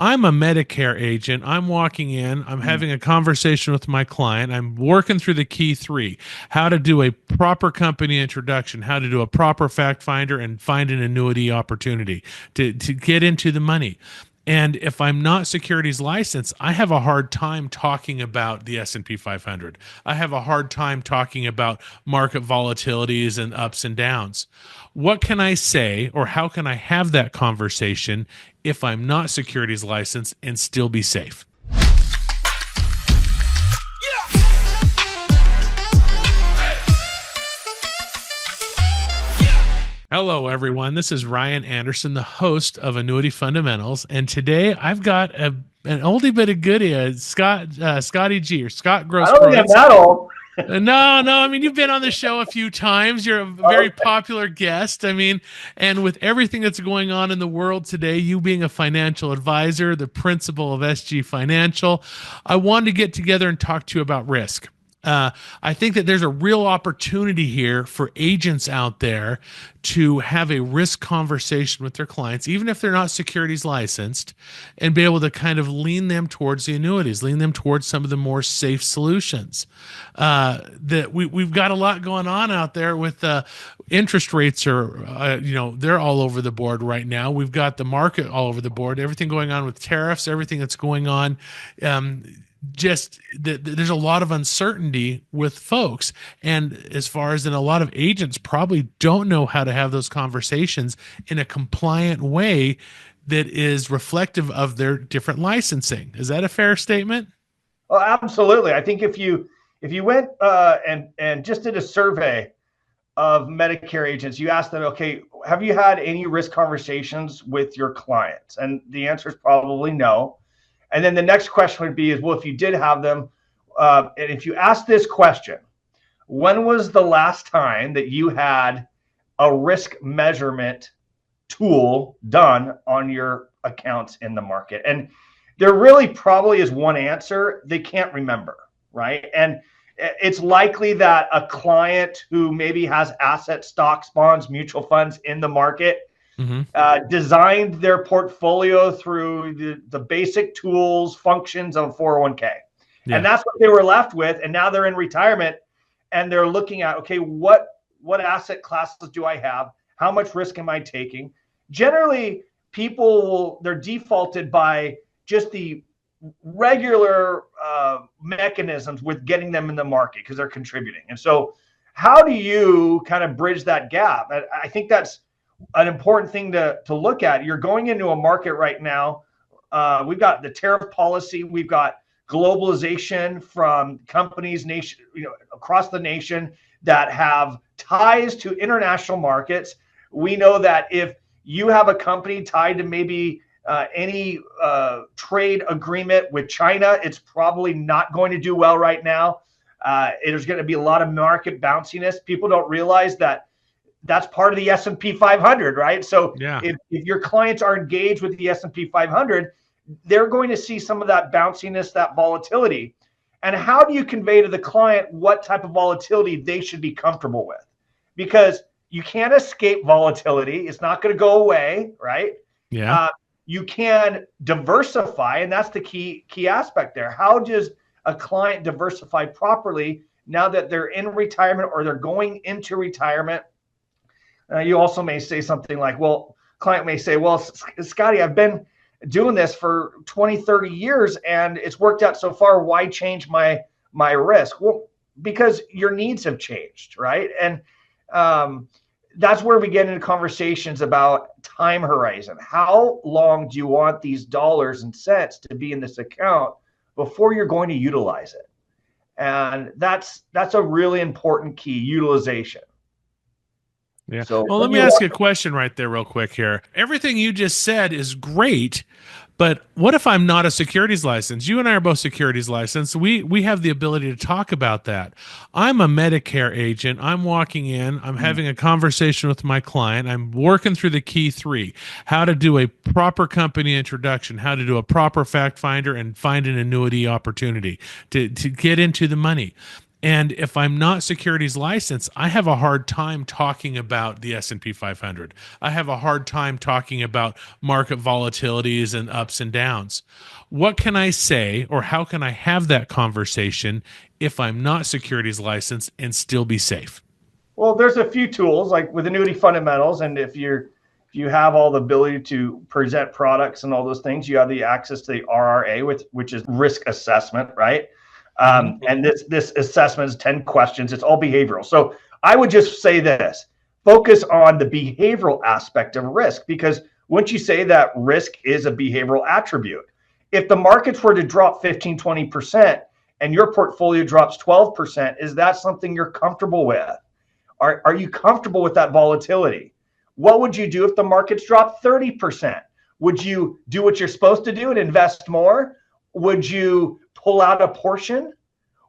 I'm a Medicare agent. I'm walking in, I'm having a conversation with my client. I'm working through the key three: how to do a proper company introduction, how to do a proper fact finder, and find an annuity opportunity to get into the money. And if I'm not securities licensed, I have a hard time talking about the S&P 500. I have a hard time talking about market volatilities and ups and downs. What can I say, or how can I have that conversation if I'm not securities licensed and still be safe? Hello, everyone. This is Ryan Anderson, the host of Annuity Fundamentals, and today I've got an oldie but a goodie, Scotty G, or Scott Groskreutz. I don't think I'm that old. No. I mean, you've been on the show a few times. You're a very popular guest. I mean, and with everything that's going on in the world today, you being a financial advisor, the principal of SG Financial, I wanted to get together and talk to you about risk. I think that there's a real opportunity here for agents out there to have a risk conversation with their clients, even if they're not securities licensed, and be able to kind of lean them towards the annuities, lean them towards some of the more safe solutions. That we've got a lot going on out there with interest rates are, they're all over the board right now. We've got the market all over the board, everything going on with tariffs, everything that's going on. There's a lot of uncertainty with folks, and as far as, and a lot of agents probably don't know how to have those conversations in a compliant way that is reflective of their different licensing. Is that a fair statement? Well, absolutely. I think if you went and just did a survey of Medicare agents, you asked them, okay, have you had any risk conversations with your clients? And the answer is probably no. And then the next question would be, well, if you did have them, and if you ask this question, when was the last time that you had a risk measurement tool done on your accounts in the market? And there really probably is one answer: they can't remember, right? And it's likely that a client who maybe has assets, stocks, bonds, mutual funds in the market designed their portfolio through the basic tools, functions of 401k. Yeah. And that's what they were left with. And now they're in retirement and they're looking at, okay, what asset classes do I have? How much risk am I taking? Generally, they're defaulted by just the regular mechanisms with getting them in the market because they're contributing. And so how do you kind of bridge that gap? I think that's an important thing to look at. You're going into a market right now. We've got the tariff policy. We've got globalization from companies across the nation that have ties to international markets. We know that if you have a company tied to maybe any trade agreement with China, it's probably not going to do well right now. There's going to be a lot of market bounciness. People don't realize that that's part of the S&P 500, right? So yeah. if your clients are engaged with the S&P 500, they're going to see some of that bounciness, that volatility. And how do you convey to the client what type of volatility they should be comfortable with? Because you can't escape volatility. It's not going to go away, right? Yeah. You can diversify, and that's the key aspect there. How does a client diversify properly now that they're in retirement or they're going into retirement? You also may say something like, client may say, well, Scotty, I've been doing this for 20, 30 years and it's worked out so far. Why change my risk? Well, because your needs have changed, right? And that's where we get into conversations about time horizon. How long do you want these dollars and cents to be in this account before you're going to utilize it? And that's a really important key: utilization. Yeah. So, well, let me ask you a question right there real quick here. Everything you just said is great, but what if I'm not a securities license? You and I are both securities licensed. We have the ability to talk about that. I'm a Medicare agent. I'm walking in, I'm having a conversation with my client. I'm working through the key three: how to do a proper company introduction, how to do a proper fact finder, and find an annuity opportunity to get into the money. And if I'm not securities licensed, I have a hard time talking about the S&P 500. I have a hard time talking about market volatilities and ups and downs. What can I say, or how can I have that conversation if I'm not securities licensed and still be safe? Well, there's a few tools like with Annuity Fundamentals, and if you have all the ability to present products and all those things, you have the access to the RRA, which is risk assessment, right? And this assessment is 10 questions. It's all behavioral. So I would just say this: focus on the behavioral aspect of risk, because once you say that risk is a behavioral attribute, if the markets were to drop 15, 20% and your portfolio drops 12%, is that something you're comfortable with? Are you comfortable with that volatility? What would you do if the markets drop 30%? Would you do what you're supposed to do and invest more? Would you pull out a portion?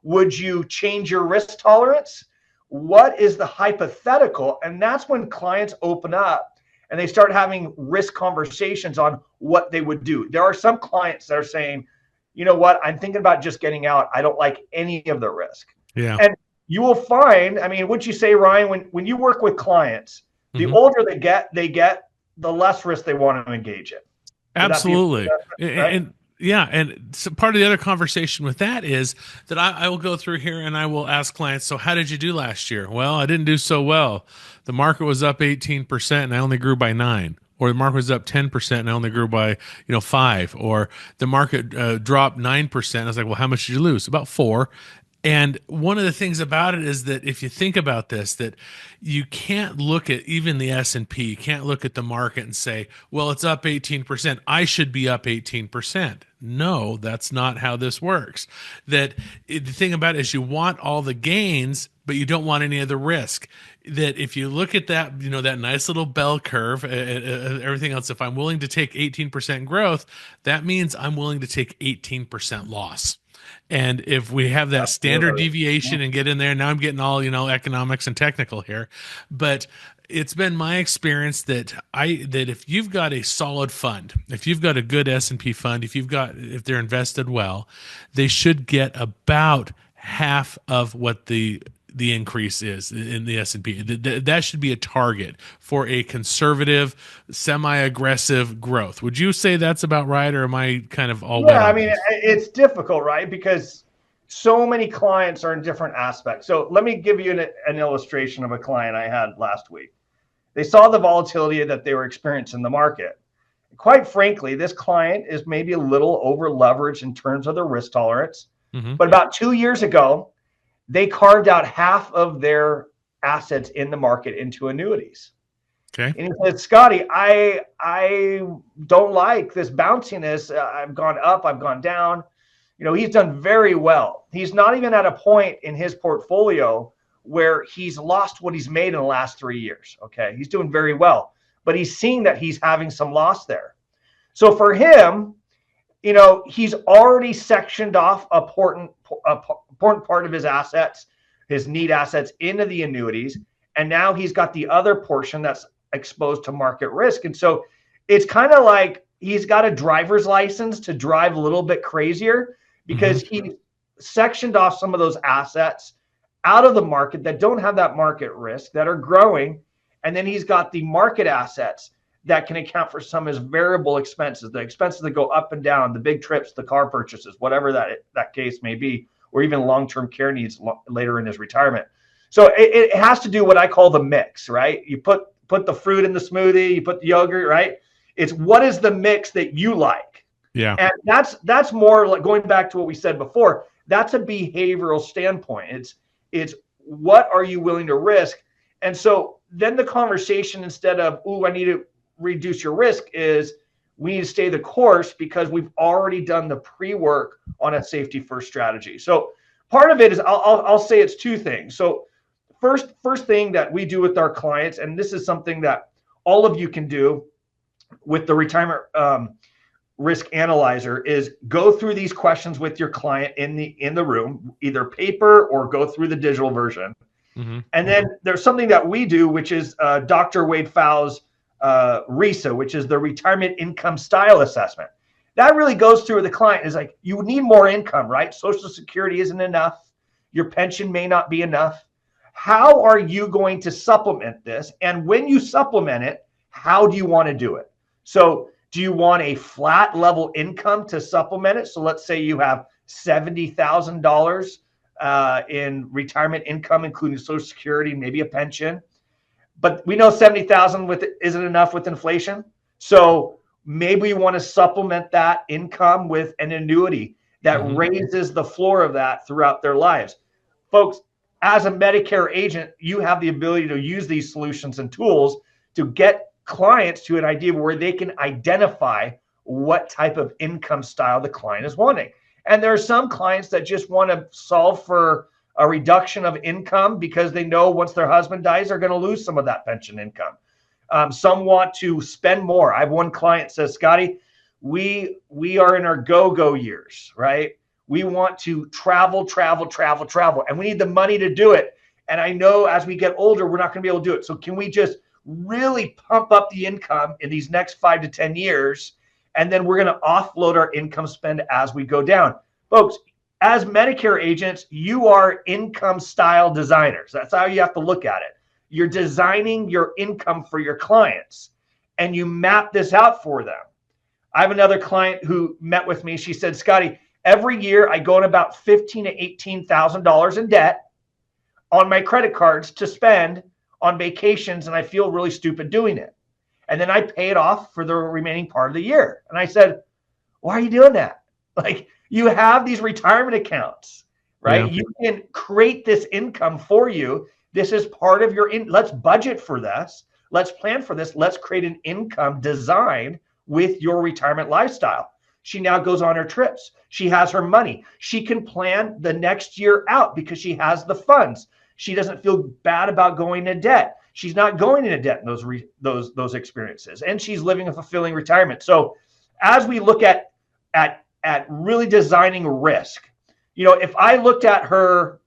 Would you change your risk tolerance? What is the hypothetical? And that's when clients open up and they start having risk conversations on what they would do. There are some clients that are saying, you know what, I'm thinking about just getting out. I don't like any of the risk. Yeah. And you will find, I mean, wouldn't you say, Ryan, when you work with clients, the older they get, the less risk they want to engage in. Absolutely. Right? And yeah. And so part of the other conversation with that is that I will go through here and I will ask clients, so how did you do last year? Well, I didn't do so well. The market was up 18% and I only grew by 9. Or the market was up 10% and I only grew by 5. Or the market dropped 9%. I was like, well, how much did you lose? About 4. And one of the things about it is that if you think about this, that you can't look at even the S&P, you can't look at the market and say, well, it's up 18%. I should be up 18%. No, that's not how this works. The thing about it is you want all the gains, but you don't want any of the risk. That if you look at that, that nice little bell curve, everything else, if I'm willing to take 18% growth, that means I'm willing to take 18% loss. And if we have that standard deviation and get in there, now I'm getting all, economics and technical here, but it's been my experience that if you've got a solid fund, if you've got a good S&P fund, if they're invested well, they should get about half of what the increase is in the S&P. That should be a target for a conservative, semi-aggressive growth. Would you say that's about right, or am I kind of all wet? Yeah, I mean, it's difficult, right? Because so many clients are in different aspects. So let me give you an illustration of a client I had last week. They saw the volatility that they were experiencing in the market. Quite frankly, this client is maybe a little over leveraged in terms of their risk tolerance. But about 2 years ago, they carved out half of their assets in the market into annuities. Okay. And he said, Scotty, I don't like this bounciness. I've gone up, I've gone down. He's done very well. He's not even at a point in his portfolio where he's lost what he's made in the last 3 years. Okay. He's doing very well, but he's seeing that he's having some loss there. So for him, he's already sectioned off a important part of his assets, his need assets, into the annuities. And now he's got the other portion that's exposed to market risk. And so it's kind of like he's got a driver's license to drive a little bit crazier, because he sectioned off some of those assets out of the market that don't have that market risk, that are growing. And then he's got the market assets that can account for some of his variable expenses, the expenses that go up and down, the big trips, the car purchases, whatever that case may be, or even long-term care needs later in his retirement. So it has to do what I call the mix, right? You put the fruit in the smoothie, you put the yogurt, right? It's what is the mix that you like? Yeah. And that's more like going back to what we said before. That's a behavioral standpoint. It's what are you willing to risk? And so then the conversation, instead of, I need to reduce your risk, is we need to stay the course, because we've already done the pre-work on a safety first strategy. So part of it is, I'll say it's 2 things. So first thing that we do with our clients, and this is something that all of you can do with the retirement risk analyzer, is go through these questions with your client in the room, either paper or go through the digital version. And then there's something that we do, which is Dr. Wade Pfau's RISA, which is the Retirement Income Style Assessment. That really goes through the client is like, you need more income, right? Social Security isn't enough. Your pension may not be enough. How are you going to supplement this? And when you supplement it, how do you want to do it? So do you want a flat level income to supplement it? So let's say you have $70,000 in retirement income, including Social Security, maybe a pension. But we know 70,000 isn't enough with inflation. So maybe you want to supplement that income with an annuity that raises the floor of that throughout their lives. Folks, as a Medicare agent, you have the ability to use these solutions and tools to get clients to an idea where they can identify what type of income style the client is wanting. And there are some clients that just want to solve for a reduction of income because they know once their husband dies, they're going to lose some of that pension income. Some want to spend more. I have one client says, Scotty, we are in our go-go years, right? We want to travel, and we need the money to do it. And I know as we get older, we're not going to be able to do it. So can we just really pump up the income in these next 5 to 10 years? And then we're going to offload our income spend as we go down. Folks, as Medicare agents, you are income style designers. That's how you have to look at it. You're designing your income for your clients, and you map this out for them. I have another client who met with me. She said, Scotty, every year I go in about $15,000 to $18,000 in debt on my credit cards to spend on vacations, and I feel really stupid doing it. And then I pay it off for the remaining part of the year. And I said, why are you doing that? Like, you have these retirement accounts, right? Yeah. You can create this income for you. This is part of your, let's budget for this. Let's plan for this. Let's create an income designed with your retirement lifestyle. She now goes on her trips. She has her money. She can plan the next year out because she has the funds. She doesn't feel bad about going into debt. She's not going into debt in those experiences, and she's living a fulfilling retirement. So as we look at really designing risk, if I looked at her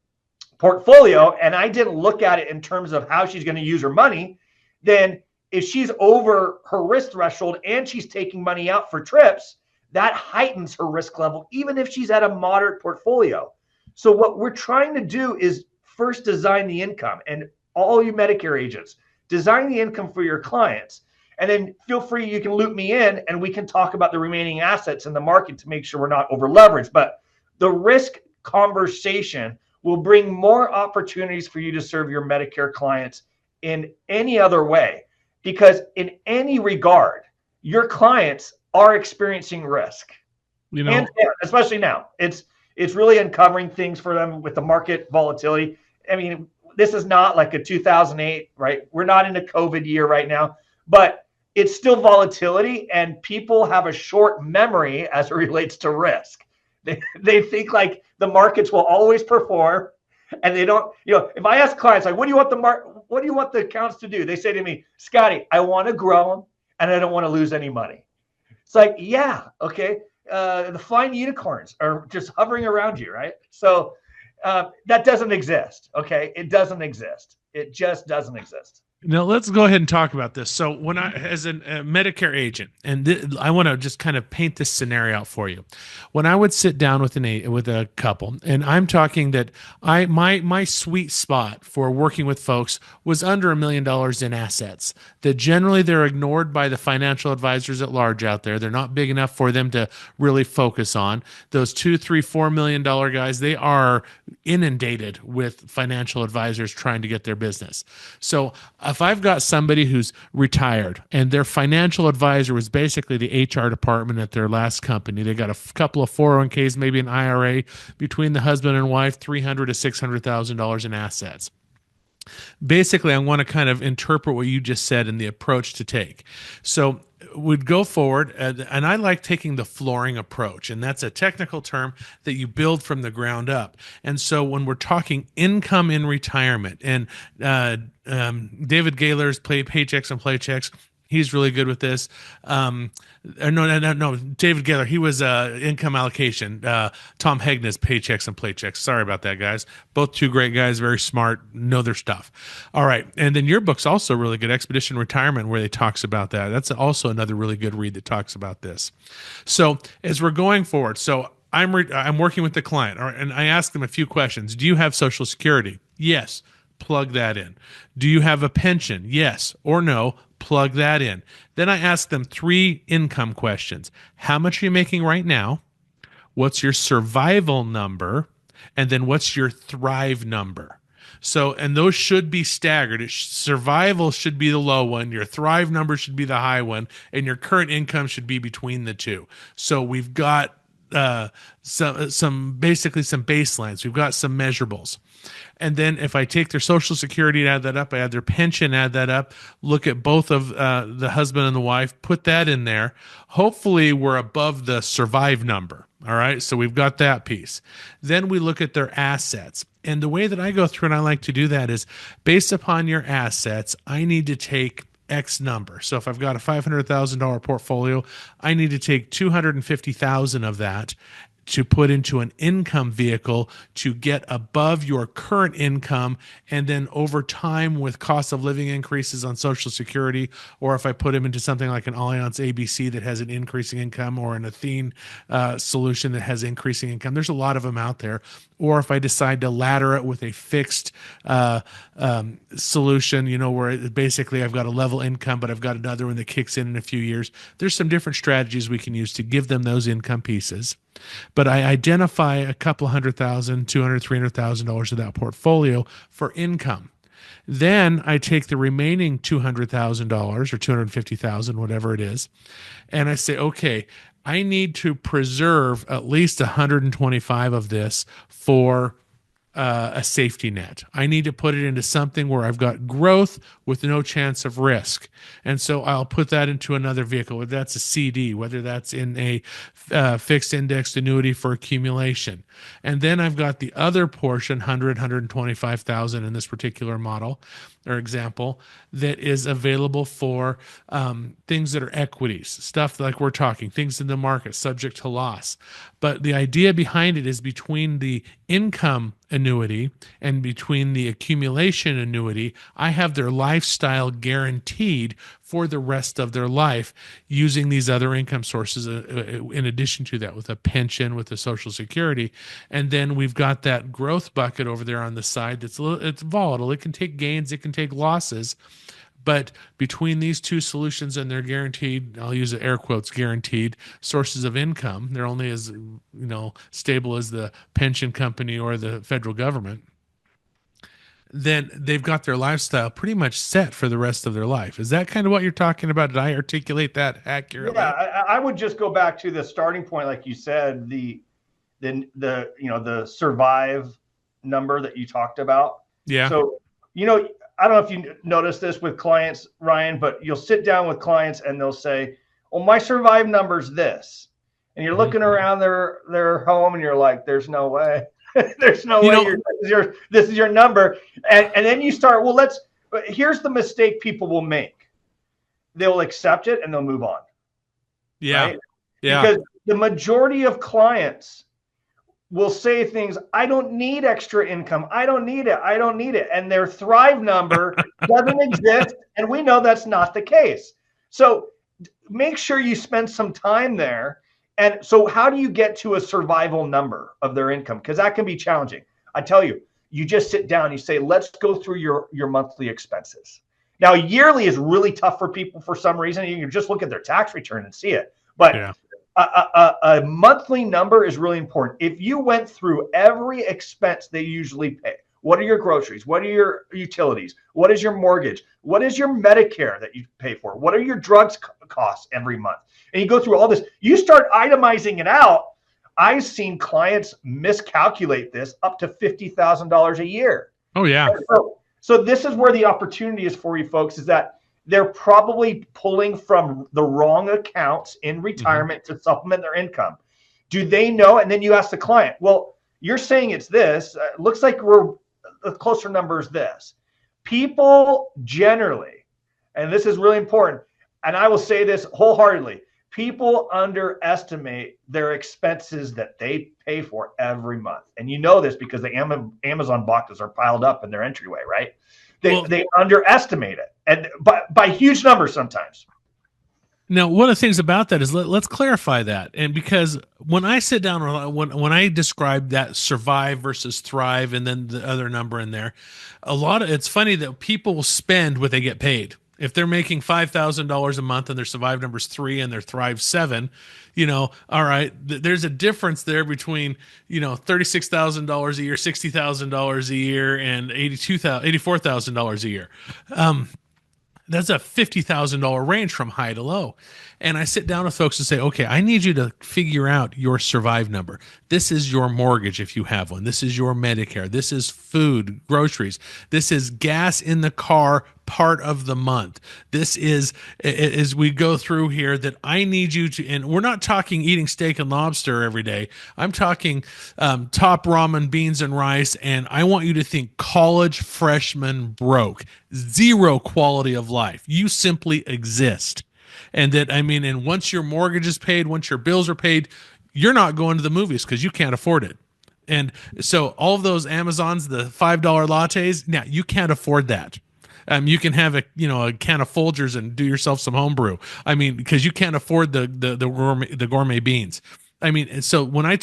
portfolio and I didn't look at it in terms of how she's going to use her money, then if she's over her risk threshold and she's taking money out for trips, that heightens her risk level, even if she's at a moderate portfolio. So what we're trying to do is first design the income, and all you Medicare agents, design the income for your clients. And then feel free, you can loop me in and we can talk about the remaining assets in the market to make sure we're not over leveraged. But the risk conversation will bring more opportunities for you to serve your Medicare clients in any other way. Because in any regard, your clients are experiencing risk. And especially now, it's really uncovering things for them with the market volatility. I mean, this is not like a 2008, right? We're not in a COVID year right now, but it's still volatility, and people have a short memory as it relates to risk. They think like the markets will always perform, and they don't. If I ask clients like, "What do you want the accounts to do?" They say to me, "Scotty, I want to grow them, and I don't want to lose any money." It's like, yeah, okay. The flying unicorns are just hovering around you, right? So that doesn't exist. Okay, it doesn't exist. It just doesn't exist. Now let's go ahead and talk about this. So when as a Medicare agent, and I want to just kind of paint this scenario out for you. When I would sit down with a couple, and I'm talking that my sweet spot for working with folks was under $1 million in assets. That generally they're ignored by the financial advisors at large out there. They're not big enough for them to really focus on. Those $2, $3, $4 million guys, they are inundated with financial advisors trying to get their business. So if I've got somebody who's retired and their financial advisor was basically the HR department at their last company, they got a couple of 401ks, maybe an IRA, between the husband and wife, $300,000 to $600,000 in assets. Basically, I want to kind of interpret what you just said and the approach to take. So we'd go forward, and I like taking the flooring approach, and that's a technical term that you build from the ground up. And so when we're talking income in retirement, and David Gaylor's Paychecks and Playchecks, he's really good with this. No, David Gaylor, he was income allocation. Tom Hegna's Paychecks and Playchecks. Sorry about that, guys. Both two great guys, very smart, know their stuff. All right, and then your book's also really good, Expedition Retirement, where they talks about that. That's also another really good read that talks about this. So as we're going forward, so I'm working with the client, and I ask them a few questions. Do you have Social Security? Yes. Plug that in. Do you have a pension? Yes or no. Plug that in. Then I ask them 3 income questions. How much are you making right now? What's your survival number? And then what's your thrive number? So, and those should be staggered. Survival should be the low one, your thrive number should be the high one, and your current income should be between the two. So we've got basically some baselines. We've got some measurables. And then if I take their Social Security and add that up, I add their pension, add that up, look at both of the husband and the wife, put that in there. Hopefully we're above the survive number. All right. So we've got that piece. Then we look at their assets. And the way that I go through and I like to do that is based upon your assets, I need to take X number. So if I've got a $500,000 portfolio, I need to take 250,000 of that to put into an income vehicle to get above your current income. And then over time with cost of living increases on Social Security, or if I put them into something like an Allianz ABC that has an increasing income, or an Athene solution that has increasing income, there's a lot of them out there. Or if I decide to ladder it with a fixed solution, where basically I've got a level income, but I've got another one that kicks in a few years. There's some different strategies we can use to give them those income pieces. But I identify a couple $100,000, $200,000, $300,000 of that portfolio for income. Then I take the remaining $200,000 or $250,000, whatever it is, and I say, okay, I need to preserve at least 125 of this for a safety net. I need to put it into something where I've got growth with no chance of risk. And so I'll put that into another vehicle, whether that's a CD, whether that's in a fixed indexed annuity for accumulation. And then I've got the other portion, 125,000 in this particular model or example, that is available for things that are equities, stuff like we're talking, things in the market subject to loss. But the idea behind it is between the income annuity and between the accumulation annuity, I have their lifestyle guaranteed for the rest of their life using these other income sources in addition to that, with a pension, with a Social Security. And then we've got that growth bucket over there on the side that's it's volatile. It can take gains, it can take losses. But between these two solutions and their guaranteed, I'll use air quotes, guaranteed sources of income, they're only as stable as the pension company or the federal government, then they've got their lifestyle pretty much set for the rest of their life. Is that kind of what you're talking about? Did I articulate that accurately? Yeah, I would just go back to the starting point, like you said, the survive number that you talked about. Yeah. So, I don't know if you notice this with clients, Ryan, but you'll sit down with clients and they'll say, well, my survive number's this. And you're looking around their home and you're like, there's no way. There's no way this is your number. And then you start, here's the mistake people will make. They'll accept it and they'll move on. Yeah. Right? Yeah. Because the majority of clients will say things, I don't need extra income. I don't need it. I don't need it. And their thrive number doesn't exist. And we know that's not the case. So make sure you spend some time there. And so how do you get to a survival number of their income? Because that can be challenging. I tell you, you just sit down, you say, let's go through your monthly expenses. Now, yearly is really tough for people for some reason. You can just look at their tax return and see it. But yeah. A monthly number is really important. If you went through every expense they usually pay, what are your groceries? What are your utilities? What is your mortgage? What is your Medicare that you pay for? What are your drugs costs every month? And you go through all this. You start itemizing it out. I've seen clients miscalculate this up to $50,000 a year. Oh, yeah. So this is where the opportunity is for you folks, is that they're probably pulling from the wrong accounts in retirement to supplement their income. Do they know? And then you ask the client, well, you're saying it's this. Looks like the closer number is this. People generally, and this is really important, and I will say this wholeheartedly, people underestimate their expenses that they pay for every month. And you know this because the Amazon boxes are piled up in their entryway, right? They underestimate it, and by huge numbers sometimes. Now, one of the things about that is let's clarify that. And because when I sit down, when I describe that survive versus thrive, and then the other number in there, it's funny that people will spend what they get paid. If they're making $5,000 a month and their survive number's 3 and their thrive 7, all right, there's a difference there between, $36,000 a year, $60,000 a year, and $84,000 a year. That's a $50,000 range from high to low. And I sit down with folks and say, okay, I need you to figure out your survive number. This is your mortgage if you have one. This is your Medicare. This is food, groceries. This is gas in the car part of the month. This is, as we go through here, that I need you to, and we're not talking eating steak and lobster every day. I'm talking top ramen, beans and rice, and I want you to think college freshman broke, zero quality of life. You simply exist. And and once your mortgage is paid, once your bills are paid, you're not going to the movies because you can't afford it. And so all of those Amazons, the $5 lattes, now you can't afford that. You can have a can of Folgers and do yourself some homebrew. Because you can't afford the gourmet beans. And so when I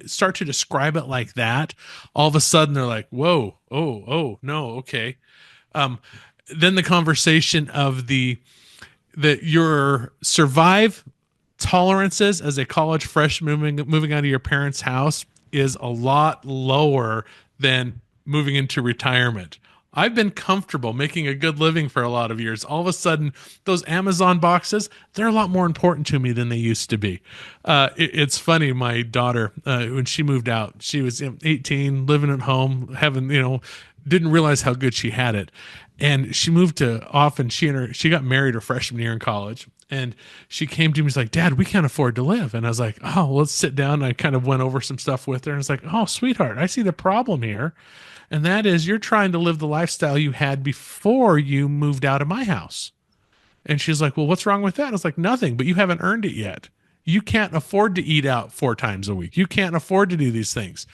start to describe it like that, all of a sudden they're like, whoa, oh, no, okay. Then the conversation of your survive tolerances as a college freshman moving out of your parents' house is a lot lower than moving into retirement. I've been comfortable making a good living for a lot of years. All of a sudden, those Amazon boxes, they're a lot more important to me than they used to be. It's funny, my daughter, when she moved out, she was 18, living at home, didn't realize how good she had it. And she moved to she got married her freshman year in college. And she came to me, she's like, Dad, we can't afford to live. And I was like, oh, let's sit down. And I kind of went over some stuff with her. And it's like, oh, sweetheart, I see the problem here. And that is you're trying to live the lifestyle you had before you moved out of my house. And she's like, well, what's wrong with that? I was like, nothing, but you haven't earned it yet. You can't afford to eat out 4 times a week. You can't afford to do these things.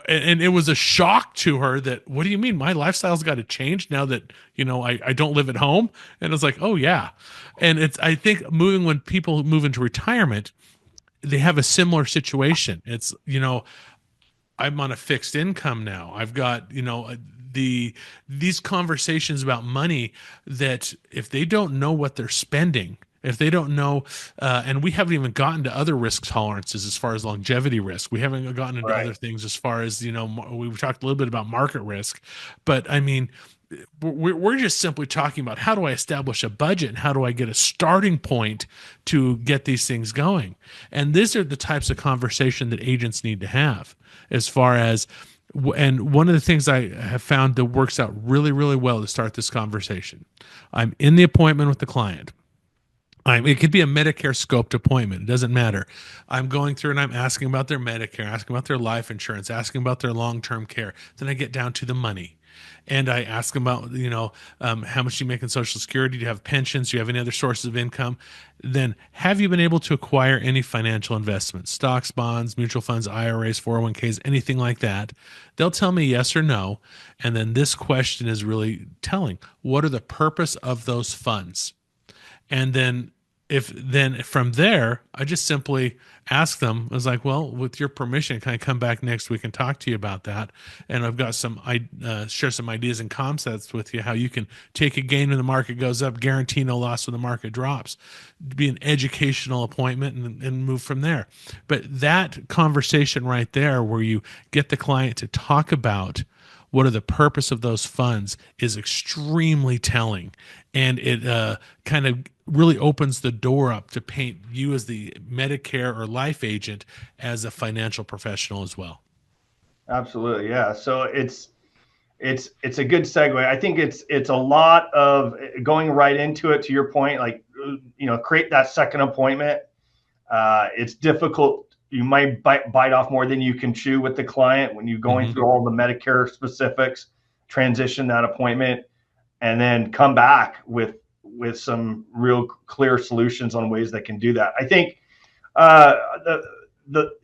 And it was a shock to her that, what do you mean? My lifestyle's got to change now that, I don't live at home. And it's like, oh yeah. And I think when people move into retirement, they have a similar situation. It's, I'm on a fixed income now. I've got, these conversations about money that if they don't know what they're spending, if they don't know, and we haven't even gotten to other risk tolerances as far as longevity risk. We haven't gotten into other things as far as, we've talked a little bit about market risk, but we're just simply talking about how do I establish a budget and how do I get a starting point to get these things going. And these are the types of conversation that agents need to have as far as, and one of the things I have found that works out really, really well to start this conversation. I'm in the appointment with the client. It could be a Medicare scoped appointment. It doesn't matter. I'm going through and I'm asking about their Medicare, asking about their life insurance, asking about their long-term care. Then I get down to the money. And I ask them about, how much do you make in Social Security? Do you have pensions? Do you have any other sources of income? Then have you been able to acquire any financial investments, stocks, bonds, mutual funds, IRAs, 401ks, anything like that? They'll tell me yes or no. And then this question is really telling. What are the purpose of those funds? And then from there, I just simply ask them, I was like, well, with your permission, can I come back next week and talk to you about that? And I've got share some ideas and concepts with you, how you can take a gain when the market goes up, guarantee no loss when the market drops, be an educational appointment and move from there. But that conversation right there, where you get the client to talk about what are the purpose of those funds, is extremely telling. And it kind of really opens the door up to paint you as the Medicare or life agent as a financial professional as well. Absolutely. Yeah. So it's a good segue. I think it's a lot of going right into it, to your point, like, create that second appointment. It's difficult. You might bite off more than you can chew with the client when you're going through all the Medicare specifics, transition that appointment, and then come back with some real clear solutions on ways that can do that. I think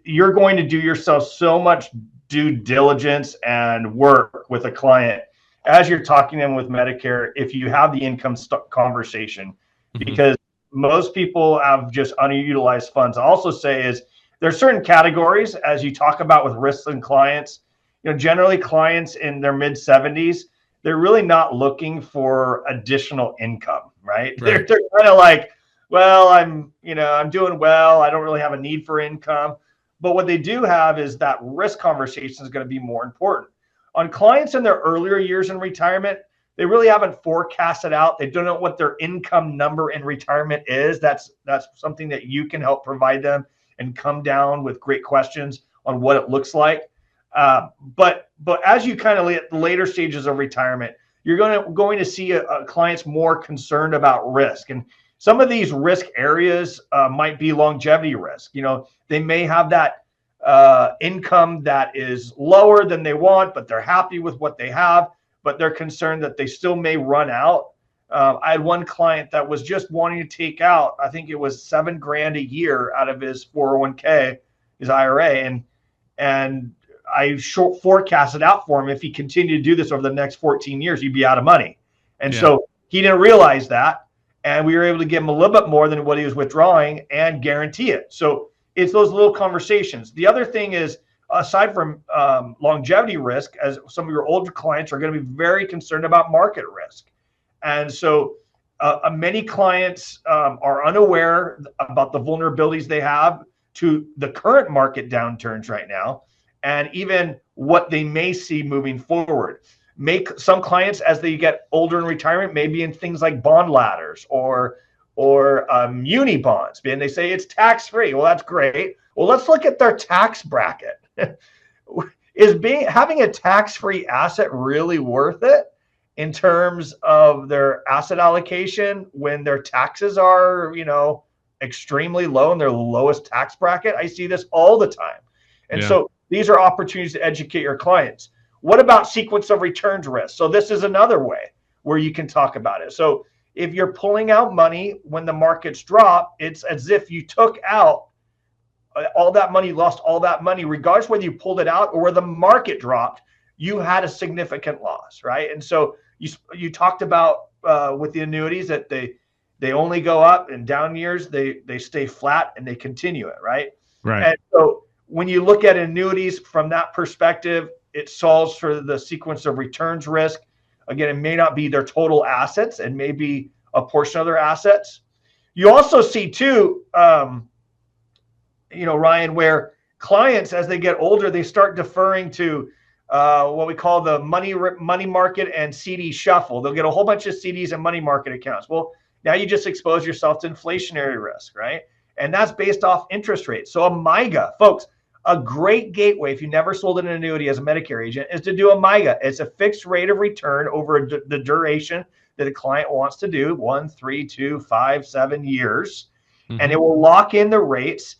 you're going to do yourself so much due diligence and work with a client as you're talking to them with Medicare if you have the income conversation, because most people have just underutilized funds. I also say is there's certain categories, as you talk about with risks and clients, generally clients in their mid 70s, they're really not looking for additional income, right? They're kind of like, well, I'm doing well. I don't really have a need for income. But what they do have is that risk conversation is going to be more important. On clients in their earlier years in retirement, they really haven't forecasted out. They don't know what their income number in retirement is. That's something that you can help provide them and come down with great questions on what it looks like. But as you kind of at the later stages of retirement, you're going to see clients more concerned about risk. And some of these risk areas might be longevity risk. They may have that income that is lower than they want, but they're happy with what they have, but they're concerned that they still may run out. I had one client that was just wanting to take out, I think it was $7,000 a year out of his 401k, his IRA. And I forecasted out for him, if he continued to do this over the next 14 years, he'd be out of money. And so he didn't realize that. And we were able to give him a little bit more than what he was withdrawing and guarantee it. So it's those little conversations. The other thing is, aside from longevity risk, as some of your older clients are going to be very concerned about market risk. And so many clients are unaware about the vulnerabilities they have to the current market downturns right now, and even what they may see moving forward. Some clients, as they get older in retirement, maybe in things like bond ladders or muni bonds, and they say it's tax-free. Well, that's great. Well, let's look at their tax bracket. Having a tax-free asset really worth it in terms of their asset allocation when their taxes are, extremely low in their lowest tax bracket? I see this all the time. And so these are opportunities to educate your clients. What about sequence of returns risk? So this is another way where you can talk about it. So if you're pulling out money when the markets drop, it's as if you took out all that money, lost all that money, regardless whether you pulled it out or where the market dropped, you had a significant loss, right? And so you talked about with the annuities that they only go up, and down years they stay flat and they continue it, right? Right. And so when you look at annuities from that perspective, it solves for the sequence of returns risk. Again, it may not be their total assets, and may be a portion of their assets. You also see too, Ryan, where clients, as they get older, they start deferring to what we call the money market and CD shuffle. They'll get a whole bunch of CDs and money market accounts. Well, now you just expose yourself to inflationary risk, right? And that's based off interest rates. So a MYGA, folks, a great gateway, if you never sold an annuity as a Medicare agent, is to do a MYGA. It's a fixed rate of return over the duration that a client wants to do, 1, 3, 2, 5, 7 years. Mm-hmm. And it will lock in the rates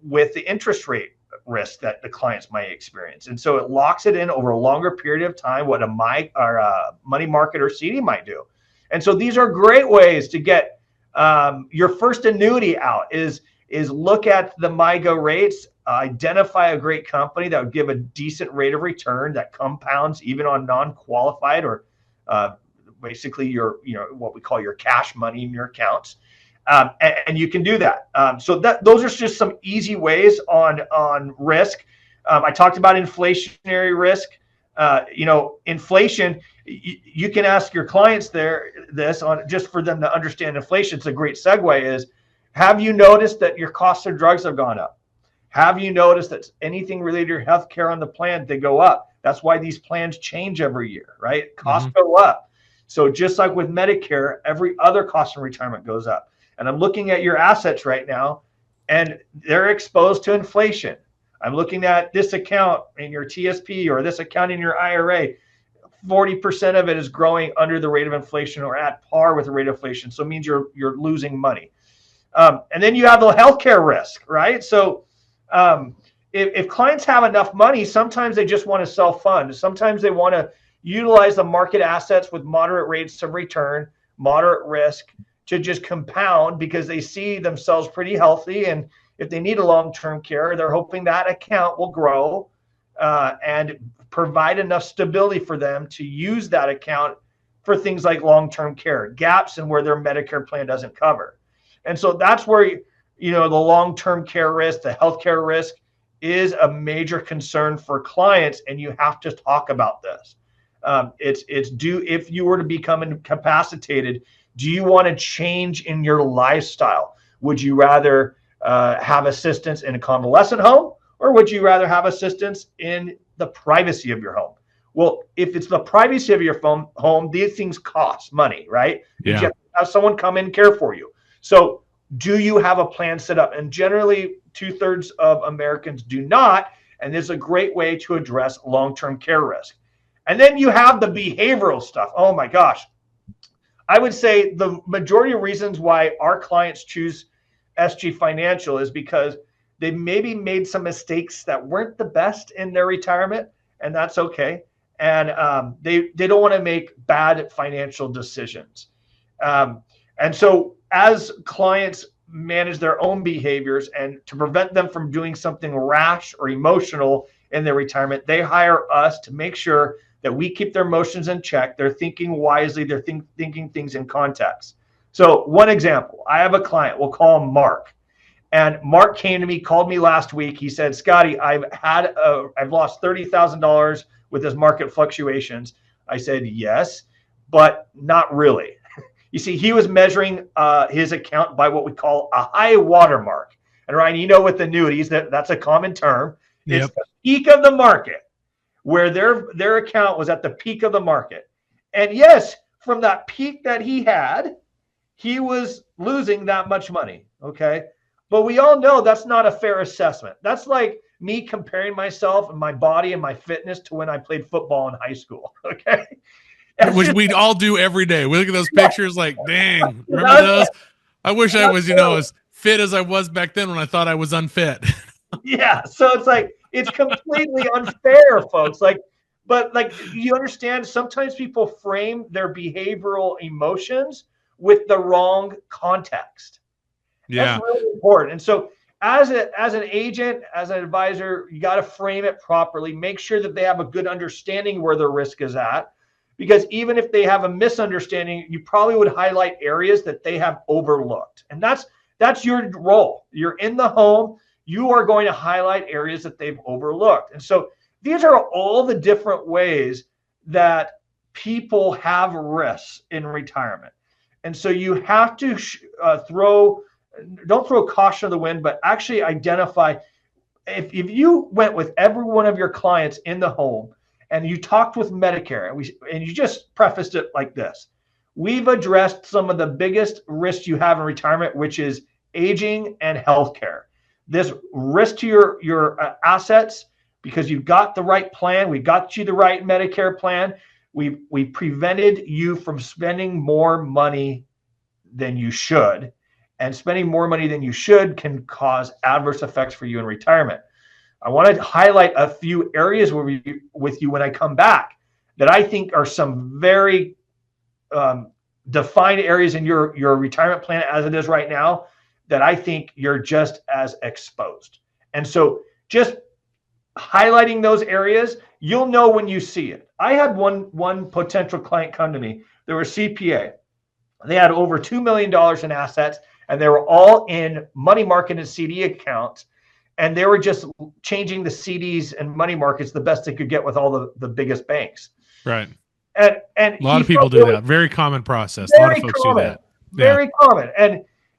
with the interest rate risk that the clients might experience. And so it locks it in over a longer period of time, what a money market or CD might do. And so these are great ways to get your first annuity out is look at the MYGA rates, identify a great company that would give a decent rate of return that compounds even on non-qualified or basically your, what we call your cash money in your accounts. And you can do that. So those are just some easy ways on risk. I talked about inflationary risk. Inflation, you can ask your clients this on just for them to understand inflation. It's a great segue is, have you noticed that your costs of drugs have gone up? Have you noticed that anything related to your health care on the plan, they go up? That's why these plans change every year, right? Costs go up. So just like with Medicare, every other cost in retirement goes up. And I'm looking at your assets right now, and they're exposed to inflation. I'm looking at this account in your TSP or this account in your IRA. 40% of it is growing under the rate of inflation or at par with the rate of inflation. So it means you're losing money. And then you have the healthcare risk, right? So if clients have enough money, sometimes they just want to self-fund. Sometimes they want to utilize the market assets with moderate rates of return, moderate risk, to just compound because they see themselves pretty healthy. And if they need a long-term care, they're hoping that account will grow and provide enough stability for them to use that account for things like long-term care, gaps in where their Medicare plan doesn't cover. And so that's where, the long-term care risk, the healthcare risk is a major concern for clients. And you have to talk about this. If you were to become incapacitated, do you want to change in your lifestyle? Would you rather have assistance in a convalescent home, or would you rather have assistance in the privacy of your home? Well, if it's the privacy of your home, these things cost money, right? Yeah. You have to have someone come and care for you. So do you have a plan set up? And generally 2/3 of Americans do not. And this is a great way to address long-term care risk. And then you have the behavioral stuff. Oh my gosh. I would say the majority of reasons why our clients choose SG Financial is because they maybe made some mistakes that weren't the best in their retirement, and that's okay. And they don't want to make bad financial decisions. And so as clients manage their own behaviors and to prevent them from doing something rash or emotional in their retirement, they hire us to make sure that we keep their emotions in check. They're thinking wisely. They're thinking things in context. So one example, I have a client, we'll call him Mark. And Mark came to me, called me last week. He said, Scotty, I've lost $30,000 with his market fluctuations. I said, yes, but not really. You see, he was measuring his account by what we call a high watermark. And Ryan, with annuities, that's a common term. Yep. It's the peak of the market, where their account was at the peak of the market. And yes, from that peak that he had, he was losing that much money, okay? But we all know that's not a fair assessment. That's like me comparing myself and my body and my fitness to when I played football in high school, okay? Which we all do every day. We look at those pictures like, dang, remember those? I wish I was, as fit as I was back then when I thought I was unfit. Yeah, so it's like, it's completely unfair, folks. But you understand, sometimes people frame their behavioral emotions with the wrong context. Yeah. That's really important. And so as an agent, as an advisor, you got to frame it properly. Make sure that they have a good understanding where the risk is at. Because even if they have a misunderstanding, you probably would highlight areas that they have overlooked. And that's your role. You're in the home. You are going to highlight areas that they've overlooked. And so these are all the different ways that people have risks in retirement. And so you have to don't throw caution to the wind, but actually identify, if you went with every one of your clients in the home and you talked with Medicare and you just prefaced it like this: we've addressed some of the biggest risks you have in retirement, which is aging and healthcare. This risk to your assets, because you've got the right plan, we got you the right Medicare plan. We prevented you from spending more money than you should, and spending more money than you should can cause adverse effects for you in retirement. I want to highlight a few areas with you when I come back that I think are some very defined areas in your retirement plan as it is right now that I think you're just as exposed. And so just highlighting those areas, you'll know when you see it. I had one potential client come to me. They were CPA. They had over $2 million in assets, and they were all in money market and CD accounts. And they were just changing the CDs and money markets the best they could get with all the biggest banks. Right. And a lot of people do that. Very common process. A lot of folks do that. Very common.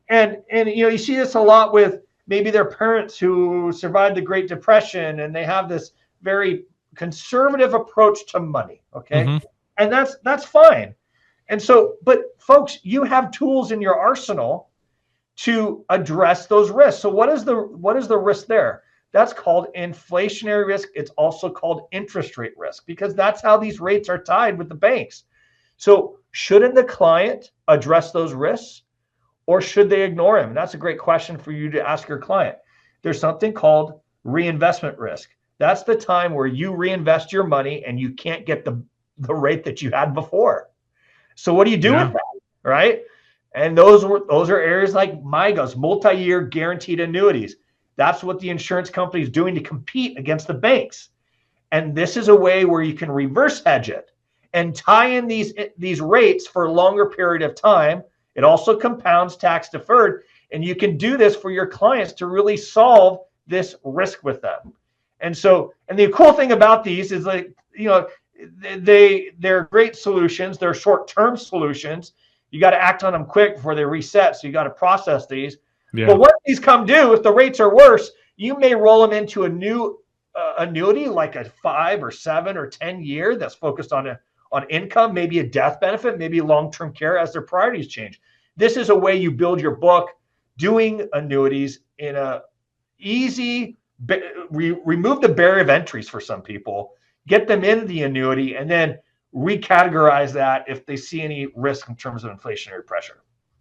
And you see this a lot with maybe their parents who survived the Great Depression, and they have this very conservative approach to money. Okay. Mm-hmm. And that's fine. And so, but folks, you have tools in your arsenal to address those risks. So what is the risk there? That's called inflationary risk. It's also called interest rate risk, because that's how these rates are tied with the banks. So shouldn't the client address those risks, or should they ignore them? And that's a great question for you to ask your client. There's something called reinvestment risk. That's the time where you reinvest your money and you can't get the rate that you had before. So what do you do with that, right? And those are areas like MIGAs, multi-year guaranteed annuities. That's what the insurance company is doing to compete against the banks. And this is a way where you can reverse hedge it and tie in these rates for a longer period of time. It also compounds tax deferred, and you can do this for your clients to really solve this risk with them. And the cool thing about these is, like, they're great solutions. They're short-term solutions. You got to act on them quick before they reset. So you got to process these. Yeah. But what these come due, if the rates are worse, you may roll them into a new annuity, like a 5 or 7 or 10 year that's focused on income, maybe a death benefit, maybe long-term care as their priorities change. This is a way you build your book doing annuities in a easy, remove the barrier of entries for some people, get them into the annuity, and then recategorize that if they see any risk in terms of inflationary pressure.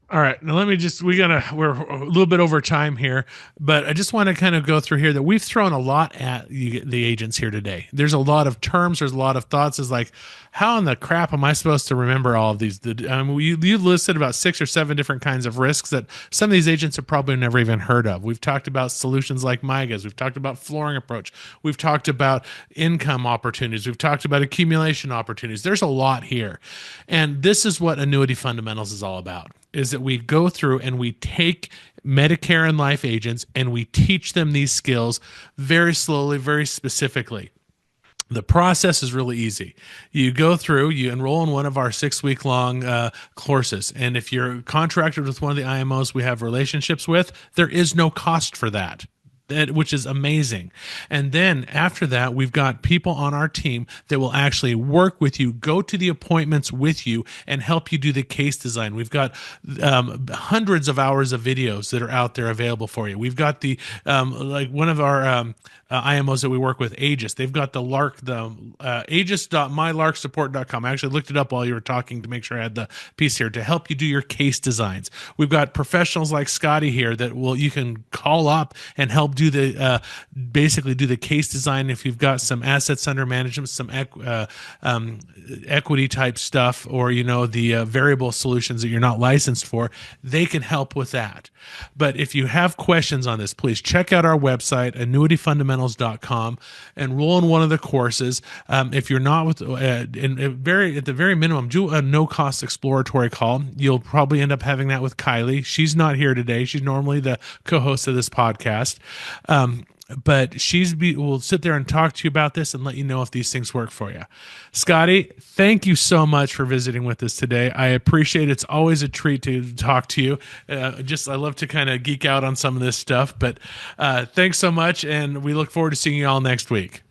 All right. Now let me just, we're a little bit over time here, but I just want to kind of go through here that we've thrown a lot at the agents here today. There's a lot of terms. There's a lot of thoughts. Is like, how in the crap am I supposed to remember all of these? You listed about 6 or 7 different kinds of risks that some of these agents have probably never even heard of. We've talked about solutions like MIGAs. We've talked about flooring approach. We've talked about income opportunities. We've talked about accumulation opportunities. There's a lot here. And this is what Annuity Fundamentals is all about, is that we go through and we take Medicare and life agents and we teach them these skills very slowly, very specifically. The process is really easy. You go through, you enroll in one of our 6-week-long courses. And if you're contracted with one of the IMOs we have relationships with, there is no cost for that. Which is amazing. And then after that, we've got people on our team that will actually work with you, go to the appointments with you, and help you do the case design. We've got hundreds of hours of videos that are out there available for you. We've got the like one of our IMOs that we work with, Aegis. They've got the aegis.mylarksupport.com. I actually looked it up while you were talking to make sure I had the piece here to help you do your case designs. We've got professionals like Scotty here that you can call up and help do the basically do the case design. If you've got some assets under management, some equity type stuff, or the variable solutions that you're not licensed for, they can help with that. But if you have questions on this, please check out our website, annuityfundamentals.com, enroll in one of the courses. If you're not at the very minimum, do a no-cost exploratory call. You'll probably end up having that with Kylie. She's not here today. She's normally the co-host of this podcast. But we'll sit there and talk to you about this and let you know if these things work for you. Scotty, thank you so much for visiting with us today. I appreciate it. It's always a treat to talk to you. I love to kind of geek out on some of this stuff, but thanks so much, and we look forward to seeing you all next week.